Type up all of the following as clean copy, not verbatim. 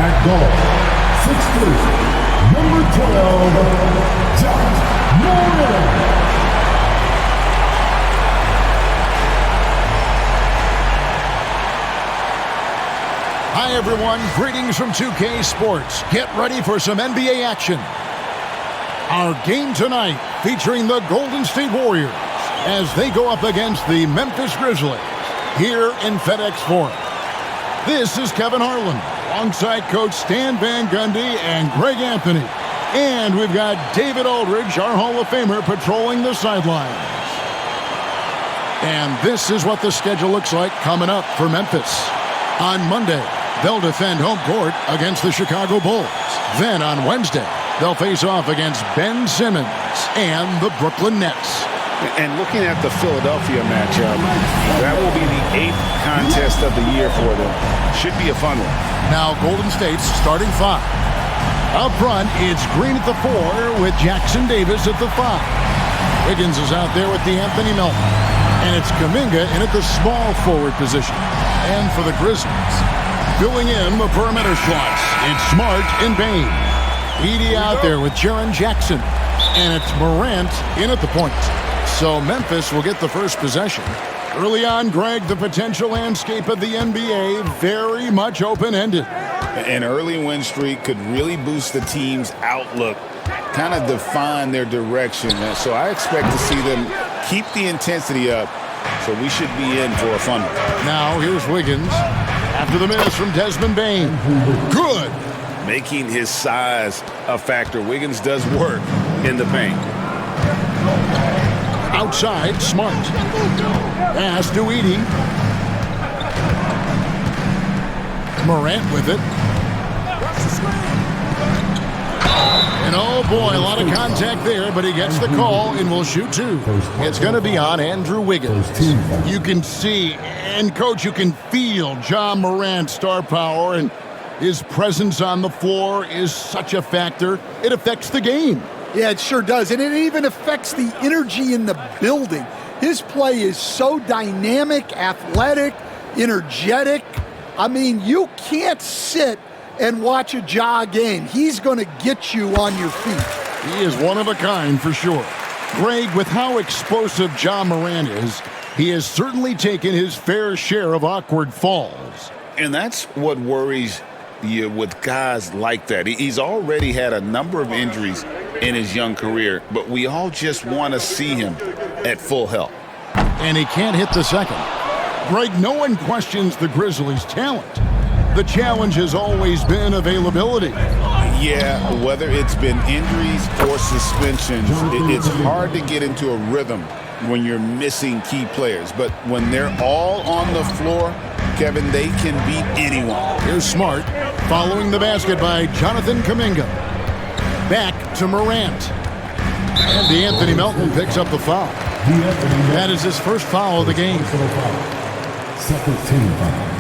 At goal, 6'3", number 12, Jack Morgan. Hi everyone, greetings from 2K Sports. Get ready for some NBA action. Our game tonight featuring the Golden State Warriors as they go up against the Memphis Grizzlies here in FedEx Forum. This is Kevin Harlan alongside Coach Stan Van Gundy and Greg Anthony. And we've got David Aldridge, our Hall of Famer, patrolling the sidelines. And this is what the schedule looks like coming up for Memphis. On Monday, they'll defend home court against the Chicago Bulls. Then on Wednesday, they'll face off against Ben Simmons and the Brooklyn Nets. And looking at the Philadelphia matchup, that will be the 8th contest of the year for them. Should be a fun one. Now Golden State's starting 5. Up front, it's Green at the 4 with Jackson Davis at the 5. Wiggins is out there with Anthony Melton. And it's Kuminga in at the small forward position. And for the Grizzlies, filling in the perimeter slots, it's Smart and Bain. Edey out there with Jaren Jackson. And it's Morant in at the point. So Memphis will get the first possession. Early on, Greg, the potential landscape of the NBA very much open-ended. An early win streak could really boost the team's outlook, kind of define their direction. And so I expect to see them keep the intensity up. So we should be in for a fun one. Now here's Wiggins. After the miss from Desmond Bain. Good. Making his size a factor. Wiggins does work in the paint. Outside, Smart. Pass to Edey. Morant with it. And oh boy, a lot of contact there, but he gets the call and will shoot 2. It's going to be on Andrew Wiggins. You can see, and Coach, you can feel Ja Morant's star power, and his presence on the floor is such a factor. It affects the game. Yeah, it sure does, and it even affects the energy in the building. His play is so dynamic, athletic, energetic. I mean, you can't sit and watch a Ja game. He's going to get you on your feet. He is one of a kind for sure. Greg, with how explosive Ja Morant is, he has certainly taken his fair share of awkward falls. And that's what worries you with guys like that. He's already had a number of injuries in his young career, but we all just want to see him at full health. And he can't hit the second. Greg, no one questions the Grizzlies' talent. The challenge has always been availability. Yeah, whether it's been injuries or suspensions, it's hard to get into a rhythm when you're missing key players. But when they're all on the floor, Kevin, they can beat anyone. Here's Smart, following the basket by Jonathan Kuminga. Back to Morant. And Anthony Melton picks up the foul. That is his first foul of the game. Second team foul.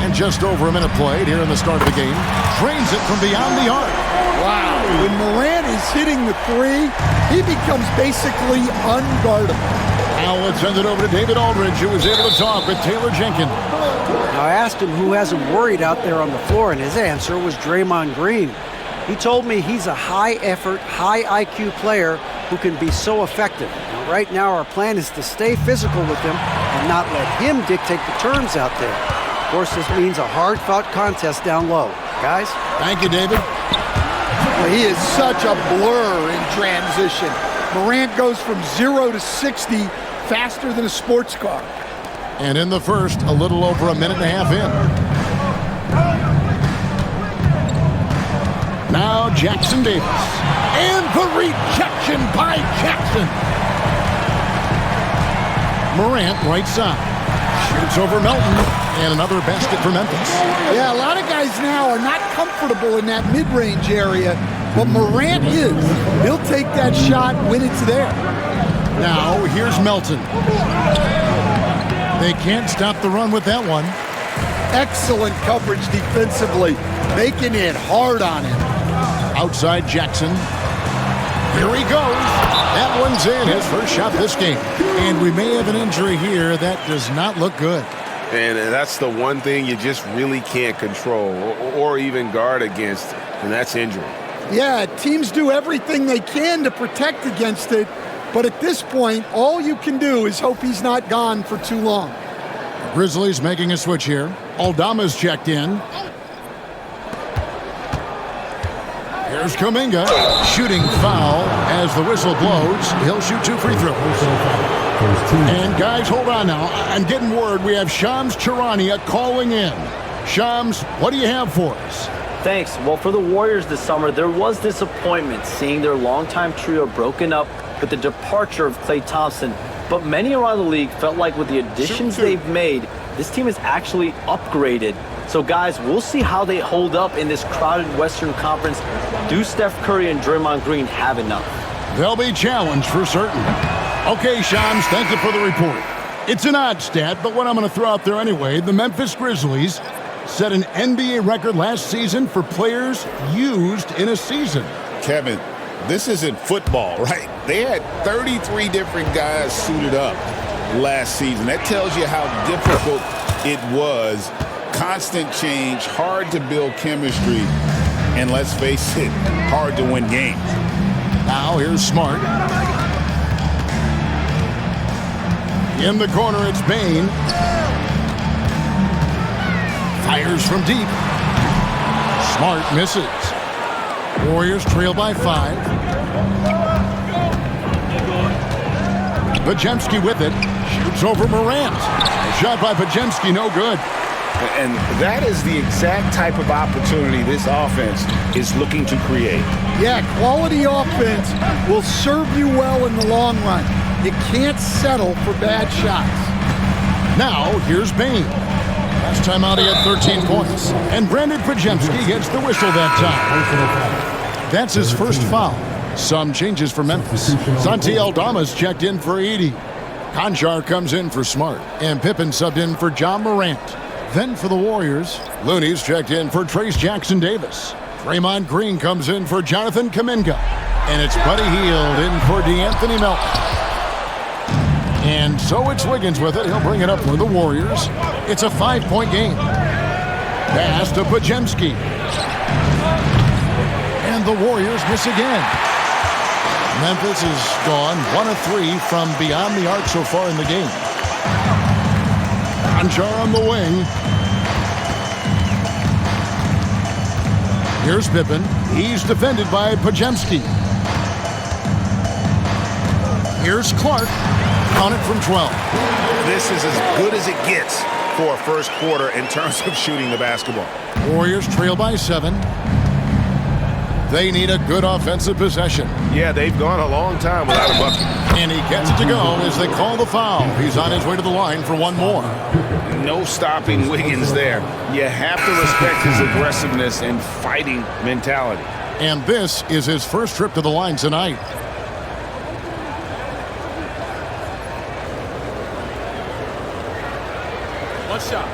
And just over a minute played here in the start of the game. Drains it from beyond the arc. Wow. When Morant is hitting the 3, he becomes basically unguardable. Now let's send it over to David Aldridge, who was able to talk with Taylor Jenkins. Now I asked him who has him worried out there on the floor, and his answer was Draymond Green. He told me he's a high-effort, high-IQ player who can be so effective. Now, right now, our plan is to stay physical with him and not let him dictate the terms out there. Of course, this means a hard-fought contest down low. Guys? Thank you, David. Well, he is such a blur in transition. Morant goes from 0 to 60 faster than a sports car. And in the first, a little over a minute and a half in. Now Jackson Davis. And the rejection by Jackson. Morant, right side. Shoots over Melton. And another basket for Memphis. Yeah, a lot of guys now are not comfortable in that mid-range area, but Morant is. He'll take that shot when it's there. Now, here's Melton. They can't stop the run with that one. Excellent coverage defensively, making it hard on him. Outside Jackson. Here he goes. That one's in, his first shot this game. And we may have an injury here. That does not look good. And that's the one thing you just really can't control or even guard against, and that's injury. Yeah, teams do everything they can to protect against it, but at this point, all you can do is hope he's not gone for too long. Grizzlies making a switch here. Aldama's checked in. Here's Kuminga, shooting foul as the whistle blows. He'll shoot 2 free throws. And guys, hold on now. I'm getting word we have Shams Charania calling in. Shams, what do you have for us? Thanks. Well, for the Warriors this summer, there was disappointment seeing their longtime trio broken up with the departure of Klay Thompson. But many around the league felt like with the additions they've made, this team is actually upgraded. So, guys, we'll see how they hold up in this crowded Western Conference. Do Steph Curry and Draymond Green have enough? They'll be challenged for certain. Okay, Shams, thank you for the report. It's an odd stat, but what I'm going to throw out there anyway, the Memphis Grizzlies set an NBA record last season for players used in a season. Kevin, this isn't football, right? They had 33 different guys suited up last season. That tells you how difficult it was. Constant change, hard to build chemistry, and let's face it, hard to win games. Now here's Smart. In the corner, it's Bane. Fires from deep. Smart misses. Warriors trail by 5. Podziemski with it. Shoots over Morant. Shot by Podziemski, no good. And that is the exact type of opportunity this offense is looking to create. Yeah, quality offense will serve you well in the long run. You can't settle for bad shots. Now, here's Bane. Last time out, he had 13 points. And Brandon Podziemski gets the whistle that time. That's his first foul. Some changes for Memphis. Santi Aldama's checked in for 80. Conchar comes in for Smart. And Pippen subbed in for John Morant. Then for the Warriors, Looney's checked in for Trace Jackson-Davis. Draymond Green comes in for Jonathan Kuminga. And it's Buddy Hield in for DeAnthony Melton. And so it's Wiggins with it. He'll bring it up for the Warriors. It's a 5-point game. Pass to Podziemski. And the Warriors miss again. Memphis has gone 1 of 3 from beyond the arc so far in the game. Conchar on the wing. Here's Pippen. He's defended by Podziemski. Here's Clark. Count it from 12. This is as good as it gets for a first quarter in terms of shooting the basketball. Warriors trail by 7. They need a good offensive possession. Yeah, they've gone a long time without a bucket. And he gets it to go as they call the foul. He's on his way to the line for one more. No stopping Wiggins there. You have to respect his aggressiveness and fighting mentality. And this is his first trip to the line tonight. One shot.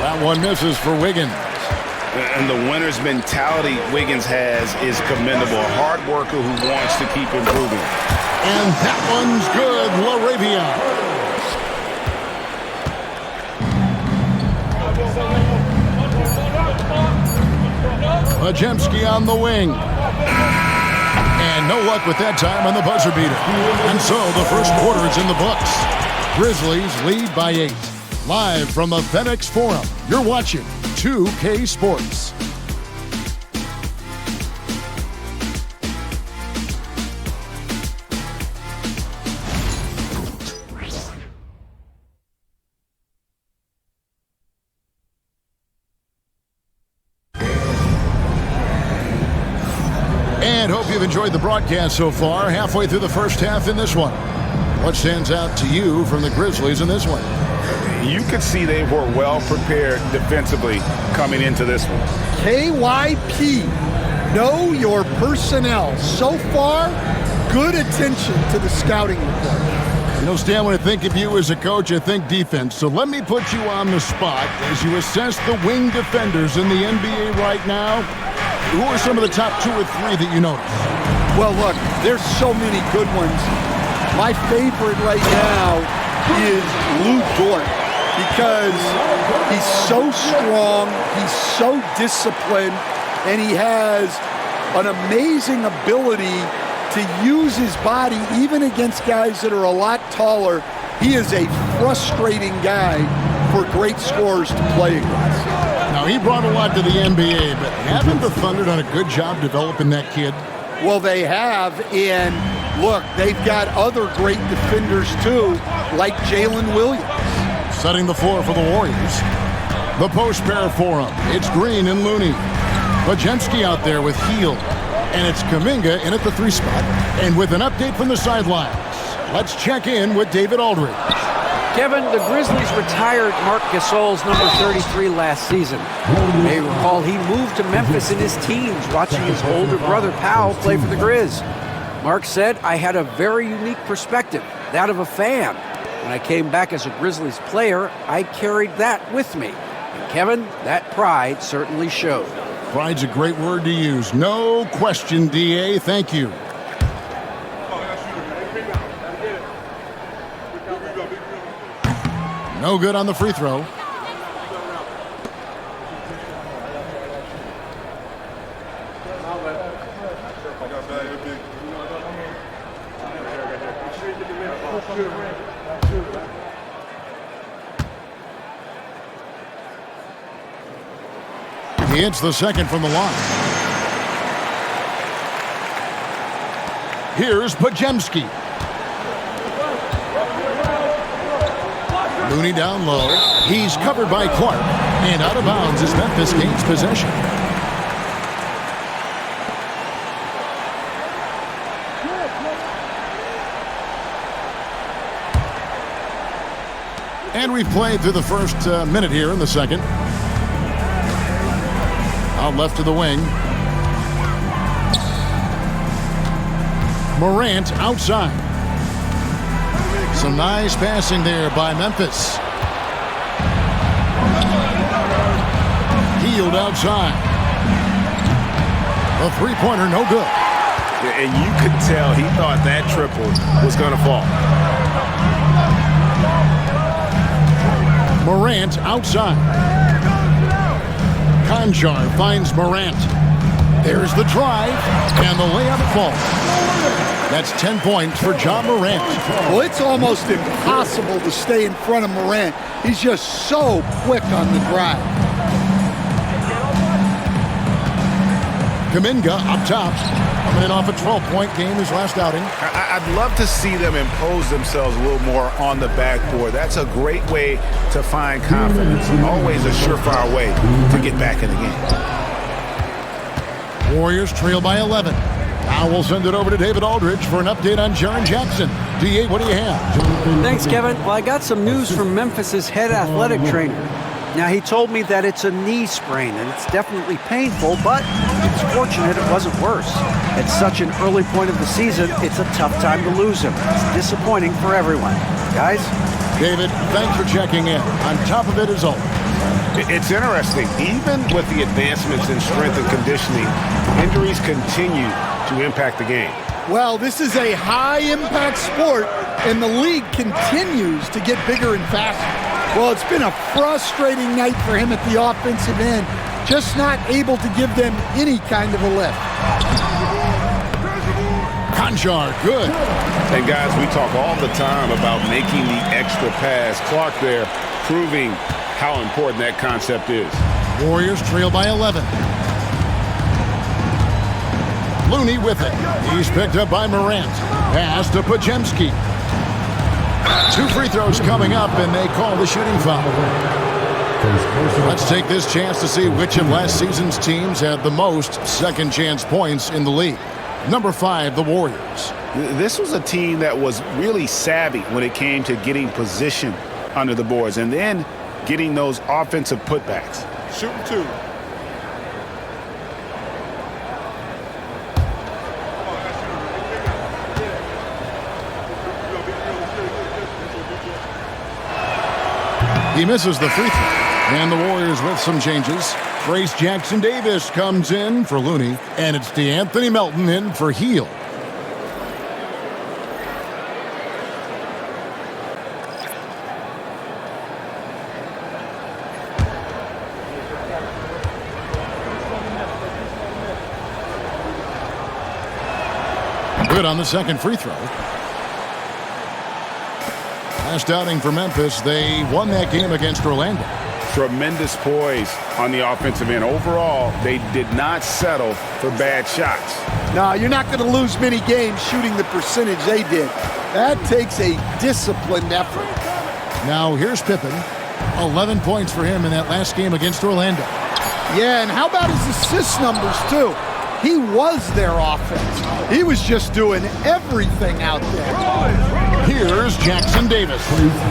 That one misses for Wiggins. And the winner's mentality Wiggins has is commendable. A hard worker who wants to keep improving. And that one's good. LaRavia. Podziemski on the wing. And no luck with that time on the buzzer beater. And so the first quarter is in the books. Grizzlies lead by 8. Live from the FedEx Forum, you're watching 2K Sports. And hope you've enjoyed the broadcast so far. Halfway through the first half in this one. What stands out to you from the Grizzlies in this one? You could see they were well prepared defensively coming into this one. KYP, know your personnel. So far, good attention to the scouting report. You know, Stan, when I think of you as a coach, I think defense. So let me put you on the spot as you assess the wing defenders in the NBA right now. Who are some of the top 2 or 3 that you notice? Well, look, there's so many good ones. My favorite right now is Lou Dort because he's so strong, he's so disciplined, and he has an amazing ability to use his body even against guys that are a lot taller. He is a frustrating guy for great scorers to play against. Now, he brought a lot to the NBA, but haven't the Thunder done a good job developing that kid? Well, they have, and look, they've got other great defenders too, like Jalen Williams. Setting the floor for the Warriors. The post pair for him. It's Green and Looney. Bajemski out there with Heel. And it's Kuminga in at the 3 spot. And with an update from the sidelines, let's check in with David Aldridge. Kevin, the Grizzlies retired Marc Gasol's number 33 last season. You may recall he moved to Memphis in his teens, watching his older brother Powell play for the Grizz. Marc said, "I had a very unique perspective, that of a fan. When I came back as a Grizzlies player, I carried that with me." And Kevin, that pride certainly showed. Pride's a great word to use. No question, DA. Thank you. No good on the free throw. He hits the second from the line. Here's Bajemski. Looney down low. He's covered by Clark. And out of bounds as Memphis gains possession. And we've played through the first minute here in the second. Out left to the wing. Morant outside. Some nice passing there by Memphis. Healed outside. A three-pointer, no good. And you could tell he thought that triple was going to fall. Morant outside. Conjar finds Morant. There's the drive, and the layup falls. That's 10 points for John Morant. Well, it's almost impossible to stay in front of Morant. He's just so quick on the drive. Kuminga up top, coming in off a 12-point game his last outing. I'd love to see them impose themselves a little more on the backboard. That's a great way to find confidence. Always a surefire way to get back in the game. Warriors trail by 11. Now we'll send it over to David Aldridge for an update on Jaren Jackson. D.A., what do you have? Thanks, Kevin. Well, I got some news from Memphis's head athletic trainer. Now, he told me that it's a knee sprain, and it's definitely painful, but it's fortunate it wasn't worse. At such an early point of the season, it's a tough time to lose him. It's disappointing for everyone. Guys? David, thanks for checking in. On top of it as always. It's interesting. Even with the advancements in strength and conditioning, injuries continue to impact the game. Well, this is a high-impact sport, and the league continues to get bigger and faster. Well, it's been a frustrating night for him at the offensive end, just not able to give them any kind of a lift. Conjar, good. And guys, we talk all the time about making the extra pass. Clark there proving how important that concept is. Warriors trail by 11. Looney with it. He's picked up by Morant. Pass to Bajemski. 2 free throws coming up, and they call the shooting foul. Let's take this chance to see which of last season's teams had the most second chance points in the league. Number 5, the Warriors. This was a team that was really savvy when it came to getting position under the boards and then getting those offensive putbacks. Shooting 2. He misses the free throw. And the Warriors with some changes. Trace Jackson Davis comes in for Looney, and it's DeAnthony Melton in for Heel. Good on the second free throw. Last outing for Memphis, they won that game against Orlando. Tremendous poise on the offensive end. Overall, they did not settle for bad shots. No, you're not going to lose many games shooting the percentage they did. That takes a disciplined effort. Now here's Pippen. 11 points for him in that last game against Orlando. Yeah, and how about his assist numbers, too? He was their offense. He was just doing everything out there. Here's Jackson Davis,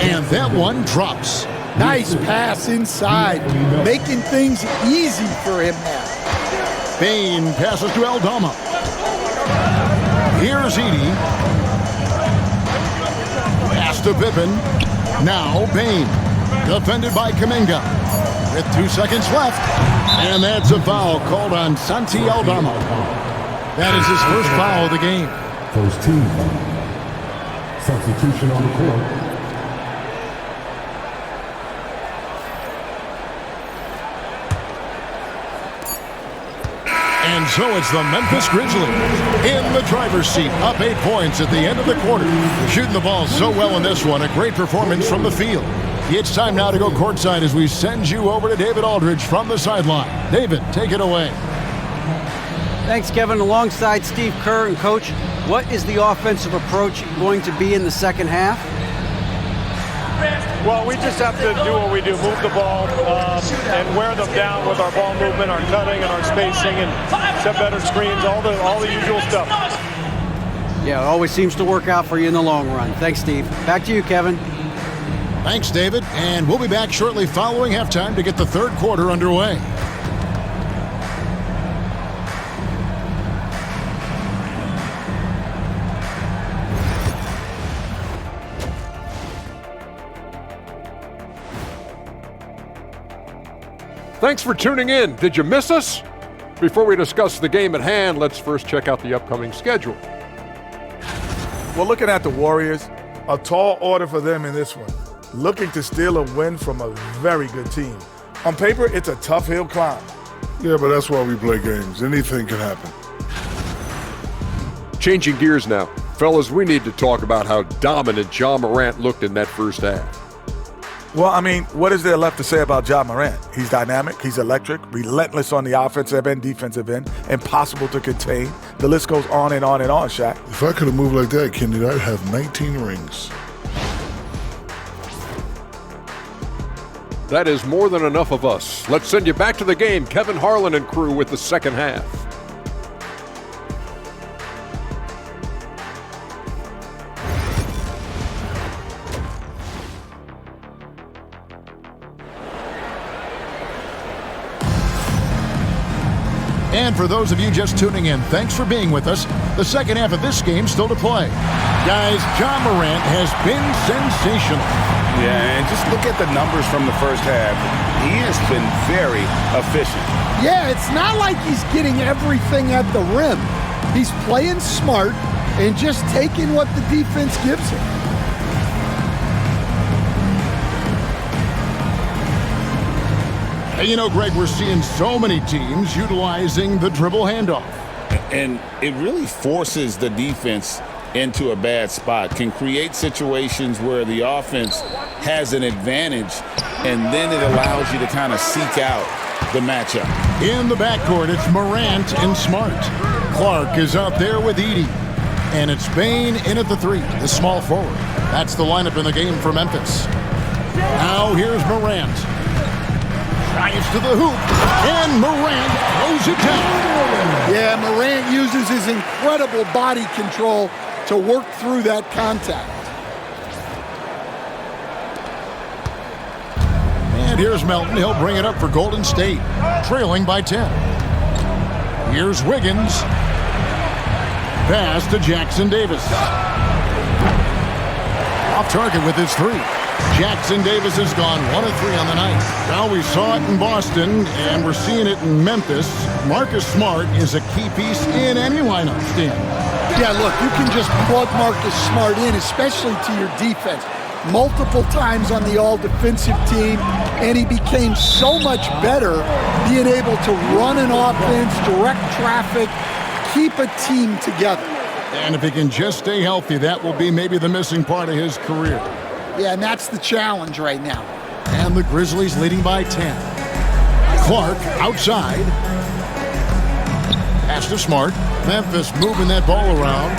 and that one drops. Nice pass inside, making things easy for him now. Bain passes to Aldama. Here's Edey. Pass to Pippen. Now Bain, defended by Kuminga. With 2 seconds left, and that's a foul called on Santi Aldama. That is his first foul of the game. First team foul. Substitution on the court. And so it's the Memphis Grizzlies in the driver's seat, up 8 points at the end of the quarter. Shooting the ball so well in this one, a great performance from the field. It's time now to go courtside as we send you over to David Aldridge from the sideline. David, take it away. Thanks, Kevin. Alongside Steve Kerr and Coach, what is the offensive approach going to be in the second half? Well, we just have to do what we do, move the ball and wear them down with our ball movement, our cutting, and our spacing, and set better screens, all the usual stuff. Yeah, it always seems to work out for you in the long run. Thanks, Steve. Back to you, Kevin. Thanks, David. And we'll be back shortly following halftime to get the third quarter underway. Thanks for tuning in. Did you miss us? Before we discuss the game at hand, let's first check out the upcoming schedule. Well, looking at the Warriors, a tall order for them in this one. Looking to steal a win from a very good team. On paper, it's a tough hill climb. Yeah, but that's why we play games. Anything can happen. Changing gears now. Fellas, we need to talk about how dominant Ja Morant looked in that first half. Well, I mean, what is there left to say about Ja Morant? He's dynamic, he's electric, relentless on the offensive and defensive end, impossible to contain. The list goes on and on and on, Shaq. If I could have moved like that, Kenny, I'd have 19 rings. That is more than enough of us. Let's send you back to the game. Kevin Harlan and crew with the second half. And for those of you just tuning in, thanks for being with us. The second half of this game still to play. Guys, Ja Morant has been sensational. Yeah, and just look at the numbers from the first half. He has been very efficient. Yeah, it's not like he's getting everything at the rim. He's playing smart and just taking what the defense gives him. Hey, you know, Greg, we're seeing so many teams utilizing the dribble handoff. And it really forces the defense into a bad spot, can create situations where the offense has an advantage, and then it allows you to kind of seek out the matchup. In the backcourt, it's Morant and Smart. Clark is out there with Edey. And it's Bain in at the three, the small forward. That's the lineup in the game for Memphis. Now here's Morant. Drives to the hoop, and Morant throws it down. Yeah, Morant uses his incredible body control to work through that contact. And here's Melton. He'll bring it up for Golden State, trailing by 10. Here's Wiggins. Pass to Jackson Davis. Off target with his three. Jackson Davis has gone 1 of 3 on the night. Now we saw it in Boston, and we're seeing it in Memphis. Marcus Smart is a key piece in any lineup, Stan. Yeah, look, you can just plug Marcus Smart in, especially to your defense. Multiple times on the all-defensive team, and he became so much better being able to run an offense, direct traffic, keep a team together. And if he can just stay healthy, that will be maybe the missing part of his career. Yeah, and that's the challenge right now. And the Grizzlies leading by 10. Clark outside. Pass to Smart. Memphis moving that ball around.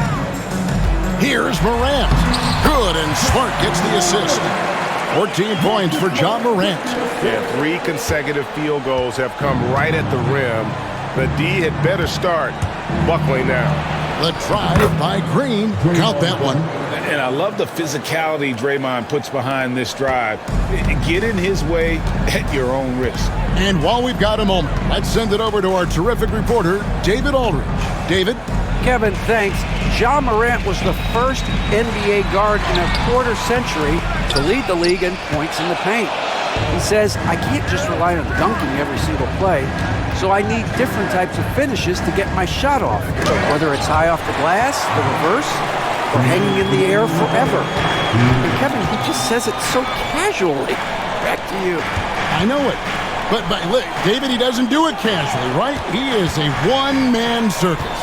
Here's Morant. Good, and Smart gets the assist. 14 points for John Morant. Yeah, 3 consecutive field goals have come right at the rim. The D had better start buckling now. The drive by Green. Count that one. And I love the physicality Draymond puts behind this drive. Get in his way at your own risk. And while we've got a moment, let's send it over to our terrific reporter, David Aldridge. David? Kevin, thanks. Ja Morant was the first NBA guard in a quarter century to lead the league in points in the paint. He says, I can't just rely on dunking every single play, so I need different types of finishes to get my shot off, whether it's high off the glass, the reverse, or hanging in the air forever. And Kevin, he just says it so casually. Back to you. I know it. But look, David, he doesn't do it casually, right? He is a one-man circus.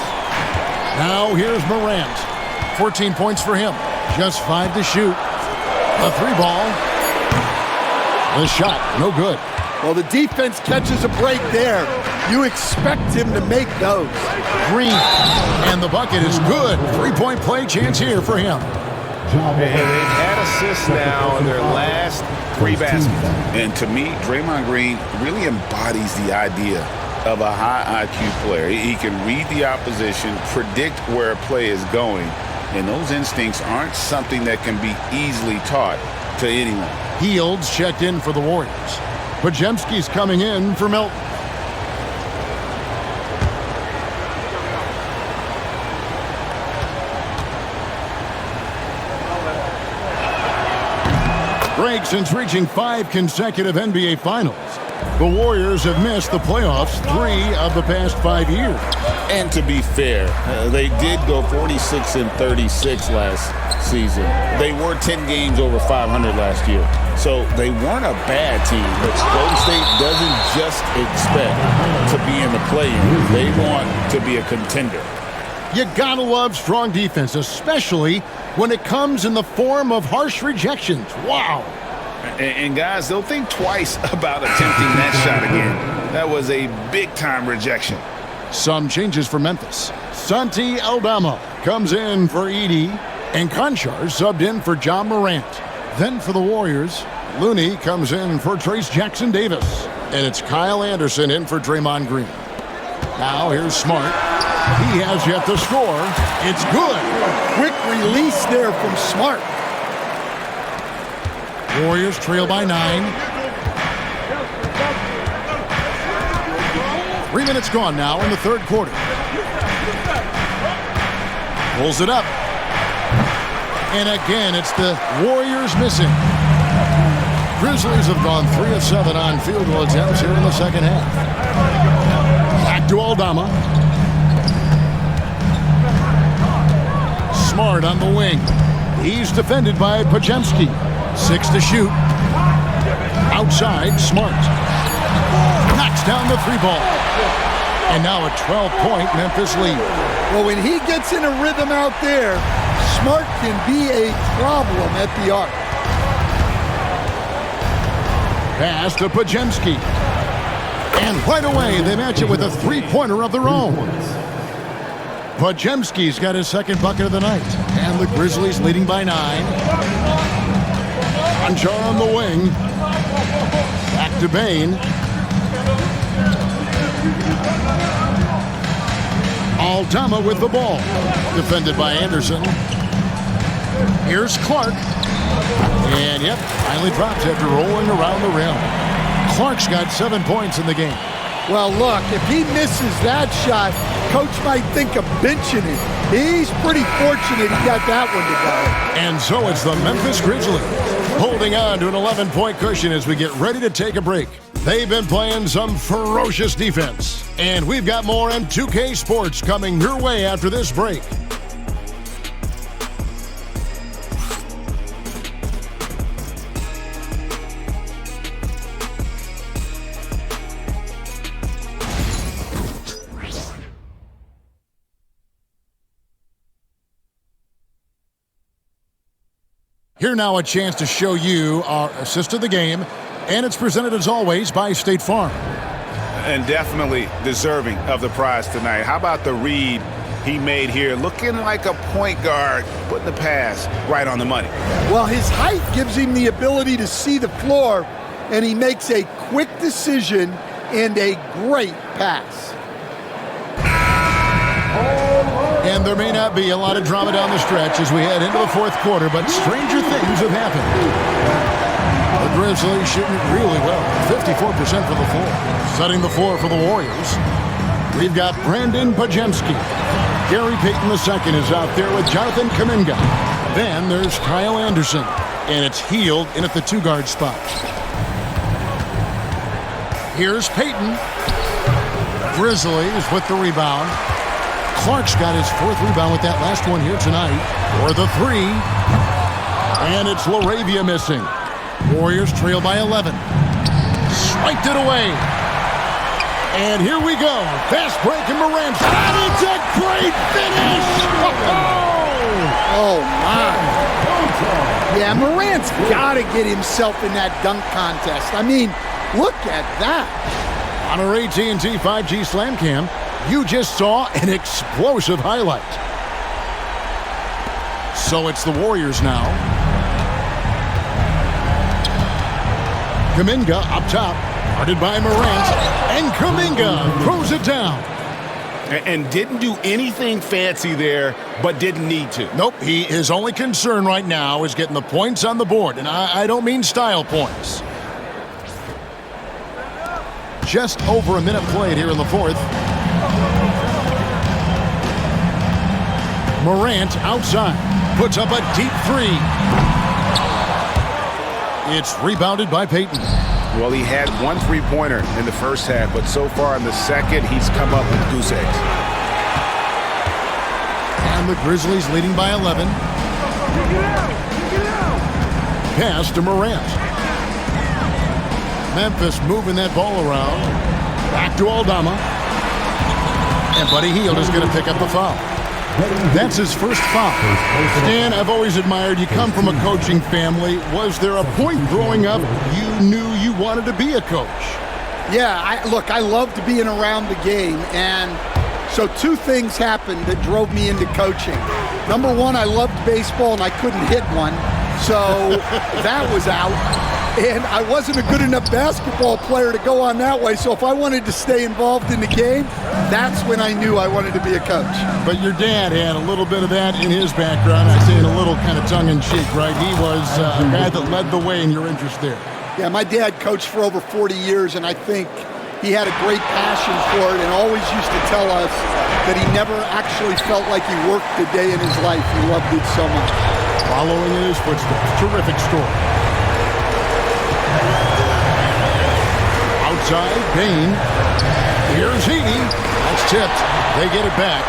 Now here's Morant. 14 points for him. Just 5 to shoot. The 3-ball. The shot, no good. Well, the defense catches a break there. You expect him to make those. Green. And the bucket is good. 3-point play chance here for him. They've had assists now in their last 3 baskets. And to me, Draymond Green really embodies the idea of a high IQ player. He can read the opposition, predict where a play is going, and those instincts aren't something that can be easily taught to anyone. Fields checked in for the Warriors. Podziemski's coming in for Milton. Break since reaching 5 consecutive NBA Finals. The Warriors have missed the playoffs 3 of the past 5 years. And to be fair, they did go 46-36 last season. They were 10 games over 500 last year. So they weren't a bad team, but Golden State doesn't just expect to be in the play-in. They want to be a contender. You gotta love strong defense, especially when it comes in the form of harsh rejections. Wow. And guys, they'll think twice about attempting that shot again. That was a big-time rejection. Some changes for Memphis. Santi Aldama comes in for Edey, and Conchar subbed in for John Morant. Then for the Warriors, Looney comes in for Trace Jackson Davis, and it's Kyle Anderson in for Draymond Green. Now here's Smart. He has yet to score. It's good. Quick release there from Smart. Warriors trail by 9. 3 minutes gone now in the third quarter. Pulls it up. And again, it's the Warriors missing. Grizzlies have gone 3 of 7 on field goal attempts here in the second half. Back to Aldama. Smart on the wing. He's defended by Podziemski. 6 to shoot. Outside, Smart. Knocks down the 3-ball. And now a 12-point Memphis lead. Well, when he gets in a rhythm out there, Smart can be a problem at the arc. Pass to Podziemski. And right away, they match it with a 3-pointer of their own. Podziemski's got his second bucket of the night. And the Grizzlies leading by 9. Conchar on the wing. Back to Bain. Aldama with the ball. Defended by Anderson. Here's Clark. And yep, finally drops after rolling around the rim. Clark's got 7 points in the game. Well, look, if he misses that shot, coach might think of benching it. He's pretty fortunate he got that one to go. And so it's the Memphis Grizzlies holding on to an 11-point cushion as we get ready to take a break. They've been playing some ferocious defense. And we've got more M2K Sports coming your way after this break. Here now a chance to show you our assist of the game, and it's presented as always by State Farm. And definitely deserving of the prize tonight. How about the read he made here? Looking like a point guard, putting the pass right on the money. Well, his height gives him the ability to see the floor, and he makes a quick decision and a great pass. And there may not be a lot of drama down the stretch as we head into the fourth quarter, but stranger things have happened. The Grizzlies shooting really well, 54% for the floor. Setting the floor for the Warriors, we've got Brandon Pajemski. Gary Payton II is out there with Jonathan Kuminga. Then there's Kyle Anderson, and it's Healed in at the two-guard spot. Here's Payton. Grizzlies with the rebound. Clark's got his fourth rebound with that last one here tonight for the three. And it's LaRavia missing. Warriors trail by 11. Swiped it away. And here we go. Fast break and Morant. And it's a great finish. Oh, my. Yeah, Morant's got to get himself in that dunk contest. I mean, look at that. On our AT&T 5G Slam Cam, you just saw an explosive highlight. So it's the Warriors now. Kuminga up top, guarded by Morant, and Kuminga throws it down. And didn't do anything fancy there, but didn't need to. Nope, his only concern right now is getting the points on the board, and I don't mean style points. Just over a minute played here in the fourth. Morant outside, puts up a deep three. It's rebounded by Payton. Well, he had one three-pointer in the first half, but so far in the second, he's come up with goose eggs. And the Grizzlies leading by 11. Pass to Morant. Memphis moving that ball around. Back to Aldama. And Buddy Hield is going to pick up the foul. That's his first foul. Stan, I've always admired you come from a coaching family. Was there a point growing up you knew you wanted to be a coach? Yeah, I loved being around the game. And so two things happened that drove me into coaching. Number one, I loved baseball and I couldn't hit one. So that was out. And I wasn't a good enough basketball player to go on that way. So if I wanted to stay involved in the game, that's when I knew I wanted to be a coach. But your dad had a little bit of that in his background. I say in a little kind of tongue-in-cheek, right? He was a guy that led the way in your interest there. Yeah, my dad coached for over 40 years, and I think he had a great passion for it and always used to tell us that he never actually felt like he worked a day in his life. He loved it so much. Following in his footsteps. Terrific story. Outside, Bain. Here's Heaney. That's tipped. They get it back.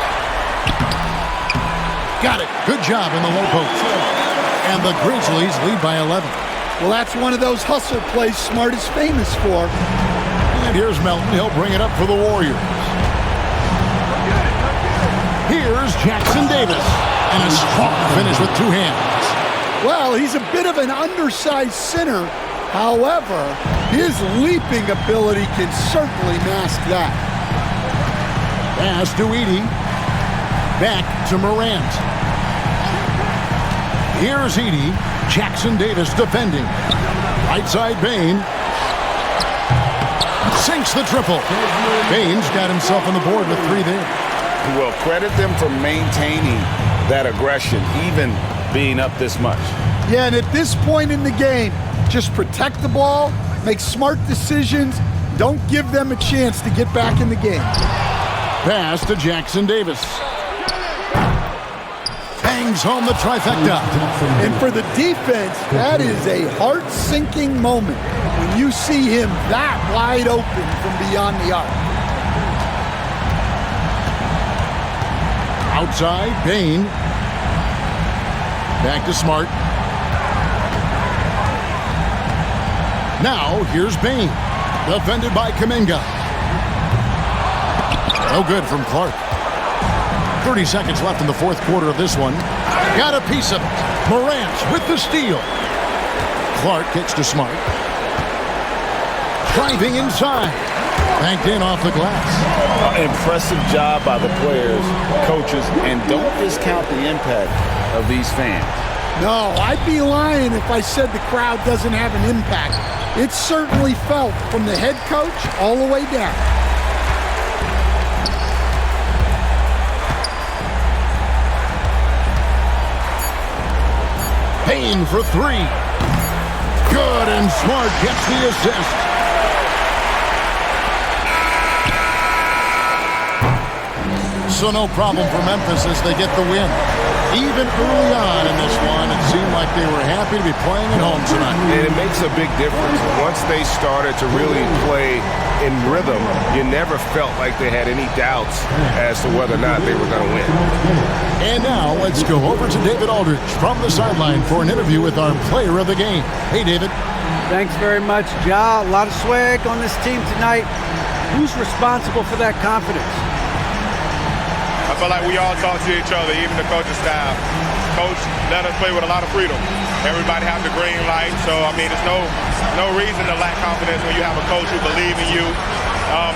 Got it. Good job in the low post. And the Grizzlies lead by 11. Well, that's one of those hustle plays Smart is famous for. And here's Melton. He'll bring it up for the Warriors. Here's Jackson Davis. And a strong finish with two hands. Well, he's a bit of an undersized center. However, his leaping ability can certainly mask that. Pass to Edey. Back to Morant. Here's Edey. Jackson Davis defending. Right side Bain. Sinks the triple. Bain's got himself on the board with three there. Well, credit them for maintaining that aggression, even being up this much. Yeah, and at this point in the game, just protect the ball, make smart decisions, Don't give them a chance to get back in the game. Pass to Jackson Davis. Bangs home the trifecta. And for the defense, that is a heart-sinking moment when you see him that wide open from beyond the arc. Outside, Bain. Back to Smart. Now, here's Bain. Defended by Kuminga. No good from Clark. 30 seconds left in the fourth quarter of this one. Got a piece of it. Morant with the steal. Clark kicks to Smart. Driving inside. Banked in off the glass. Impressive job by the players, coaches, and don't discount the impact of these fans. No, I'd be lying if I said the crowd doesn't have an impact. It's certainly felt from the head coach all the way down. Payne for three. Good, and Smart gets the assist. So no problem for Memphis as they get the win. Even early on in this one, it seemed like they were happy to be playing at home tonight. And it makes a big difference. Once they started to really play in rhythm, you never felt like they had any doubts as to whether or not they were going to win. And now let's go over to David Aldridge from the sideline for an interview with our player of the game. Hey, David. Thanks very much, Ja. A lot of swag on this team tonight. Who's responsible for that confidence? I feel like we all talk to each other, even the coaching staff. Coach let us play with a lot of freedom. Everybody have the green light, so I mean, there's no reason to lack confidence when you have a coach who believes in you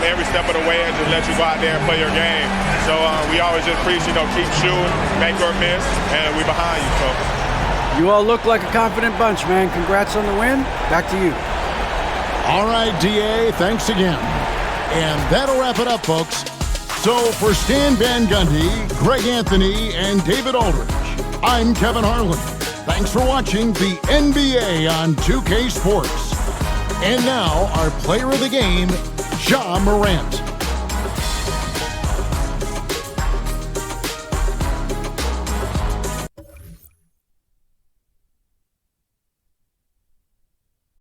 every step of the way and just let you go out there and play your game. So we always just preach, keep shooting, make or miss, and we behind you, so. You all look like a confident bunch, man. Congrats on the win. Back to you. All right, DA, thanks again. And that'll wrap it up, folks. So for Stan Van Gundy, Greg Anthony, and David Aldridge, I'm Kevin Harlan. Thanks for watching the NBA on 2K Sports. And now, our player of the game, Ja Morant.